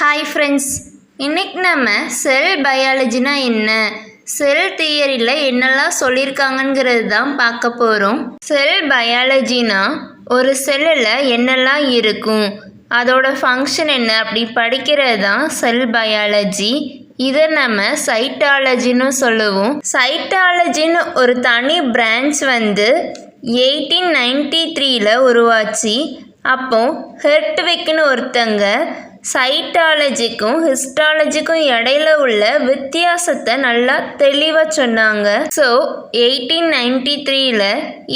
Hi friends, இன்றைக்கி நம்ம செல் பயாலஜினா என்ன, செல் தியரியில் என்னெல்லாம் சொல்லியிருக்காங்கங்கிறது தான் பார்க்க போகிறோம். செல் பயாலஜினா ஒரு செல்லில் என்னெல்லாம் இருக்கும், அதோட ஃபங்க்ஷன் என்ன அப்படி படிக்கிறது தான் செல் பயாலஜி. இதை நம்ம சைட்டாலஜின்னு சொல்லுவோம். சைட்டாலஜின்னு ஒரு தனி பிரான்ச் 1893 உருவாச்சு. அப்போ ஹெர்ட்விக்னு ஒருத்தங்க சைட்டாலஜிக்கும் ஹிஸ்டாலஜிக்கும் இடையில உள்ள வித்தியாசத்தை நல்லா தெளிவாக சொன்னாங்க. ஸோ 1893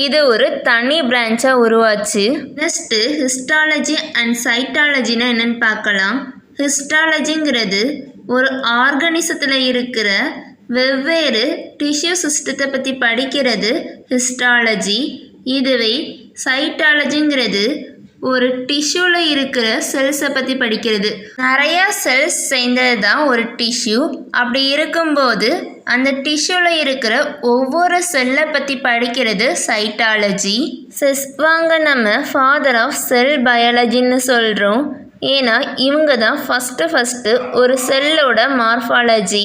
இது ஒரு தனி பிரான்ச்சாக உருவாச்சு. நெக்ஸ்ட்டு ஹிஸ்டாலஜி அண்ட் சைட்டாலஜினா என்னன்னு பார்க்கலாம். ஹிஸ்டாலஜிங்கிறது ஒரு ஆர்கனிசத்தில் இருக்கிற வெவ்வேறு டிஷ்யூ சிஸ்டத்தை பற்றி படிக்கிறது ஹிஸ்டாலஜி. இதுவே சைட்டாலஜிங்கிறது ஒரு டிஷ்யூவில் இருக்கிற செல்ஸை பற்றி படிக்கிறது. நிறையா செல்ஸ் சேர்ந்தது தான் ஒரு டிஷ்யூ. அப்படி இருக்கும்போது அந்த டிஷ்யூவில் இருக்கிற ஒவ்வொரு செல்லை பற்றி படிக்கிறது சைட்டாலஜி. வாங்க நம்ம ஃபாதர் ஆஃப் செல் பயாலஜின்னு சொல்கிறோம். ஏன்னா இவங்க தான் ஃபஸ்ட்டு ஒரு செல்லோட மார்ஃபாலஜி,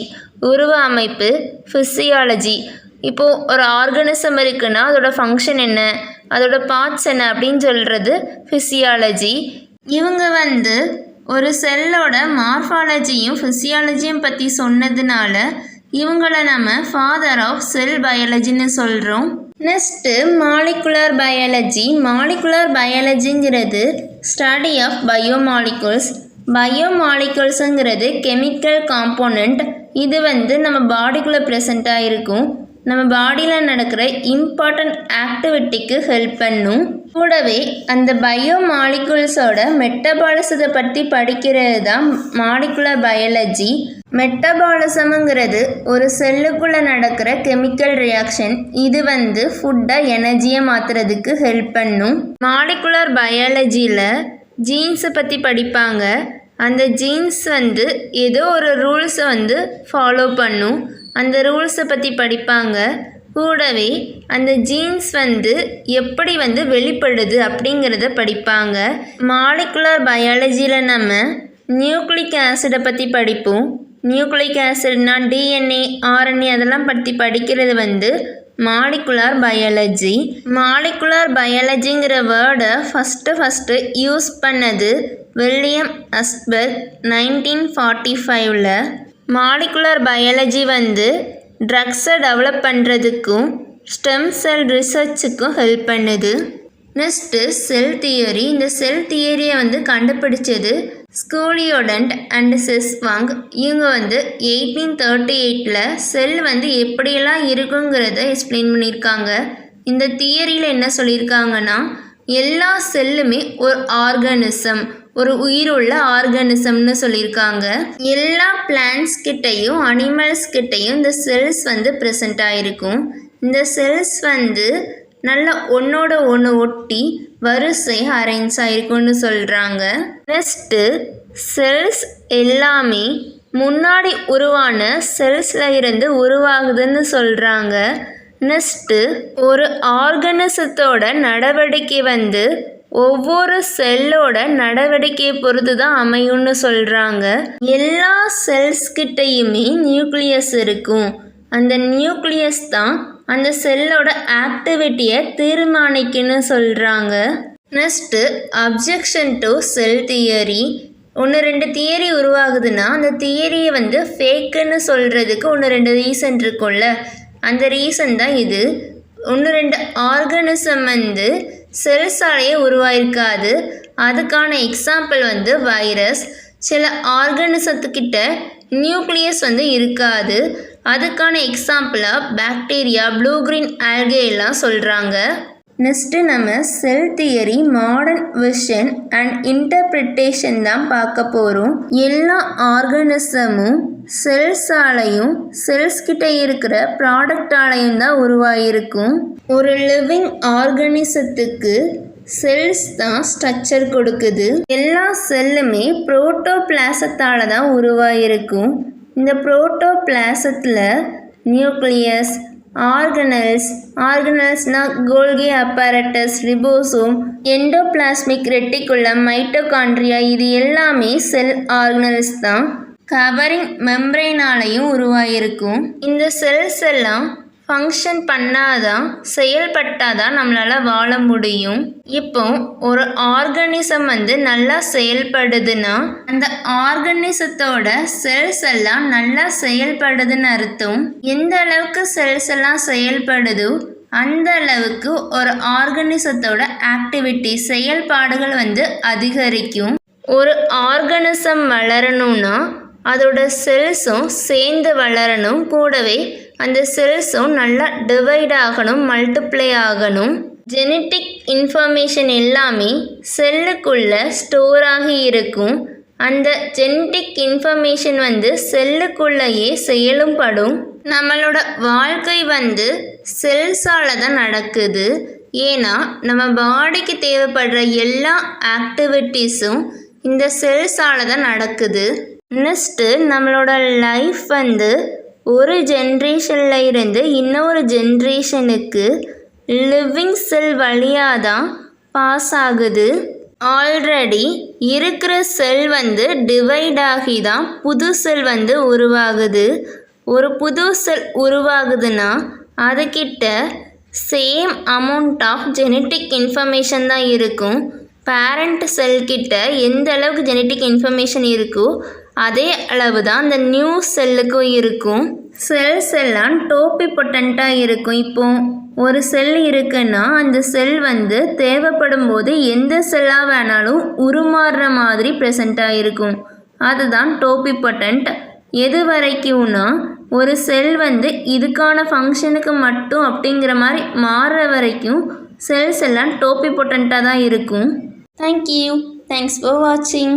உருவ அமைப்பு, ஃபிசியாலஜி. இப்போது ஒரு ஆர்கனிசம் இருக்குன்னா அதோட ஃபங்க்ஷன் என்ன, அதோட பார்ட்ஸ் என்ன அப்படின்னு சொல்கிறது ஃபிசியாலஜி. இவங்க ஒரு செல்லோட மார்ஃபாலஜியும் ஃபிசியாலஜியும் பற்றி சொன்னதுனால இவங்கள நம்ம ஃபாதர் ஆஃப் செல் பயாலஜின்னு சொல்கிறோம். Next molecular biology. மாலிகுலர் பயாலஜிங்கிறது ஸ்டடி ஆஃப் பயோமாலிகுல்ஸ். பயோமாலிகுல்ஸுங்கிறது கெமிக்கல் காம்போனண்ட். இது நம்ம பாடிக்குள்ளே ப்ரெசண்ட்டாக இருக்கும். நம்ம பாடியில் நடக்கிற இம்பார்ட்டண்ட் ஆக்டிவிட்டிக்கு ஹெல்ப் பண்ணும். கூடவே அந்த பயோமாலிகுல்ஸோட மெட்டபாலிசத்தை பற்றி படிக்கிறது தான் மாலிகுலர் பயாலஜி. மெட்டபாலிசம்ங்கிறது ஒரு செல்லுக்குள்ளே நடக்கிற கெமிக்கல் ரியாக்ஷன். இது ஃபுட்டை எனர்ஜியை மாற்றுறதுக்கு ஹெல்ப் பண்ணும். மாலிகுலர் பயாலஜியில் ஜீன்ஸை பற்றி படிப்பாங்க. அந்த ஜீன்ஸ் ஏதோ ஒரு ரூல்ஸை ஃபாலோ பண்ணும். அந்த ரூல்ஸை பற்றி படிப்பாங்க. கூடவே அந்த ஜீன்ஸ் எப்படி வெளிப்படுது அப்படிங்கிறத படிப்பாங்க. மாலிகுலர் பயாலஜியில் நம்ம நியூக்ளிக் ஆசிடை பற்றி படிப்போம். நியூக்ளிக் ஆசிட்னா டிஎன்ஏ, ஆர்என்ஏ அதெல்லாம் பற்றி படிக்கிறது மாலிகுலர் பயாலஜி. மாலிகுலர் பயாலஜிங்கிற வேர்டை ஃபஸ்ட்டு யூஸ் பண்ணது வில்லியம் அஸ்பெர்க் 1945. மாலிகுலர் பயாலஜி ட்ரக்ஸை டெவலப் பண்ணுறதுக்கும் ஸ்டெம் செல் ரிசர்ச்சுக்கும் ஹெல்ப் பண்ணுது. நெக்ஸ்ட்டு செல் தியரி. இந்த செல் தியரியை கண்டுபிடிச்சது ஸ்கூலியோடன்ட் அண்ட் செஸ்வாங். இவங்க 1838 செல் எப்படியெல்லாம் இருக்குங்கிறத எக்ஸ்பிளைன் பண்ணியிருக்காங்க. இந்த தியரியில் என்ன சொல்லியிருக்காங்கன்னா, எல்லா செல்லுமே ஒரு ஆர்கானிசம், ஒரு உயிருள்ள ஆர்கானிசம்னு சொல்லியிருக்காங்க. எல்லா பிளான்ட்ஸ் கிட்டையும் அனிமல்ஸ் கிட்டையும் இந்த செல்ஸ் ப்ரெசண்ட் ஆகிருக்கும். இந்த செல்ஸ் நல்லா ஒன்றோட ஒன்று ஒட்டி வரிசையாக அரேஞ்ச் ஆகிருக்கும்னு சொல்கிறாங்க. நெக்ஸ்ட்டு செல்ஸ் எல்லாமே முன்னாடி உருவான செல்ஸில் இருந்து உருவாகுதுன்னு சொல்கிறாங்க. நெக்ஸ்ட்டு ஒரு ஆர்கனிசத்தோட நடவடிக்கை ஒவ்வொரு செல்லோட நடவடிக்கையை பொறுத்து தான் அமையும்னு சொல்கிறாங்க. எல்லா செல்ஸ்கிட்டையுமே நியூக்ளியஸ் இருக்கும். அந்த நியூக்ளியஸ் தான் அந்த செல்லோட ஆக்டிவிட்டியை தீர்மானிக்குன்னு சொல்கிறாங்க. Next objection to cell theory. 1-2 theory உருவாகுதுன்னா அந்த தியரியை ஃபேக்குன்னு சொல்கிறதுக்கு 1-2 ரீசன் இருக்கும்ல. அந்த ரீசன் தான் இது. 1-2 ஆர்கனிசம் செல்ஸாலேயே உருவாயிருக்காது. அதுக்கான எக்ஸாம்பிள் வைரஸ். சில ஆர்கனிசத்துக்கிட்ட நியூக்ளியஸ் இருக்காது. அதுக்கான எக்ஸாம்பிளாக பாக்டீரியா, ப்ளூ கிரீன் ஆல்கே எல்லாம் சொல்கிறாங்க. நெக்ஸ்ட்டு நம்ம செல் theory, modern vision and interpretation தான் பார்க்க போகிறோம். எல்லா ஆர்கனிசமும் செல்ஸாலையும் செல்ஸ்கிட்ட இருக்கிற ப்ராடக்டாலையும் தான் உருவாகிருக்கும். ஒரு லிவிங் ஆர்கனிசத்துக்கு செல்ஸ் தான் ஸ்ட்ரக்சர் கொடுக்குது. எல்லா செல்லுமே புரோட்டோபிளாசத்தால் தான் உருவாகிருக்கும். இந்த புரோட்டோபிளாசத்தில் நியூக்ளியஸ், ஆர்கனல்ஸ்னால் Golgi apparatus, ribosome, endoplasmic reticulum, mitochondria இது எல்லாமே செல் ஆர்கனல்ஸ் தான். கவரிங் மெம்பரேனாலையும் உருவாயிருக்கும். இந்த செல்ஸ் எல்லாம் ஃபங்க்ஷன் பண்ணாதான், செயல்பட்டாதான் நம்மளால் வாழ முடியும். இப்போ ஒரு ஆர்கனிசம் நல்லா செயல்படுதுன்னா அந்த ஆர்கனிசத்தோட செல்ஸ் எல்லாம் நல்லா செயல்படுதுன்னு அர்த்தம். எந்த அளவுக்கு செல்ஸ் எல்லாம் செயல்படுதோ அந்த அளவுக்கு ஒரு ஆர்கனிசத்தோட ஆக்டிவிட்டி செயல்பாடுகள் அதிகரிக்கும். ஒரு ஆர்கனிசம் வளரணும்னா அதோட செல்ஸும் சேர்ந்து வளரணும். கூடவே அந்த செல்ஸும் நல்லா டிவைட் ஆகணும், மல்டிப்ளை ஆகணும். ஜெனட்டிக் இன்ஃபர்மேஷன் எல்லாமே செல்லுக்குள்ளே ஸ்டோர் ஆகி இருக்கும். அந்த ஜெனட்டிக் இன்ஃபர்மேஷன் செல்லுக்குள்ளேயே செயலும் படும். நம்மளோட வாழ்க்கை செல்ஸால் தான் நடக்குது. ஏன்னா நம்ம பாடிக்கு தேவைப்படுற எல்லா ஆக்டிவிட்டீஸும் இந்த செல்ஸால் தான் நடக்குது. நெக்ஸ்ட்டு நம்மளோட லைஃப் ஒரு ஜென்ரேஷனில் இருந்து இன்னொரு ஜென்ரேஷனுக்கு லிவிங் செல் வழியாக தான் பாஸ் ஆகுது. ஆல்ரெடி இருக்கிற செல் டிவைட் ஆகி தான் புது செல் உருவாகுது. ஒரு புது செல் உருவாகுதுன்னா அதுக்கிட்ட same amount of genetic information தான் இருக்கும். பேரண்ட் செல்கிட்ட எந்த அளவுக்கு ஜெனட்டிக் இன்ஃபர்மேஷன் இருக்கோ அதே அளவு தான் அந்த நியூ செல்லுக்கும் இருக்கும். செல்ஸ் எல்லாம் டோபிபொட்டண்ட்டாக இருக்கும். இப்போ ஒரு செல் இருக்குன்னா அந்த செல் தேவைப்படும் போது எந்த செல்லாக வேணாலும் உருமாறுற மாதிரி ப்ரெசண்ட்டாக இருக்கும். அதுதான் டோபிபொட்டண்ட். எது வரைக்கும்னா ஒரு செல் இதுக்கான ஃபங்க்ஷனுக்கு மட்டும் அப்படிங்கிற மாதிரி மாறுற வரைக்கும் செல்ஸ் எல்லாம் டோபிபொட்டண்ட்டாக தான் இருக்கும். தேங்க்யூ. தேங்க்ஸ் ஃபார் வாட்சிங்.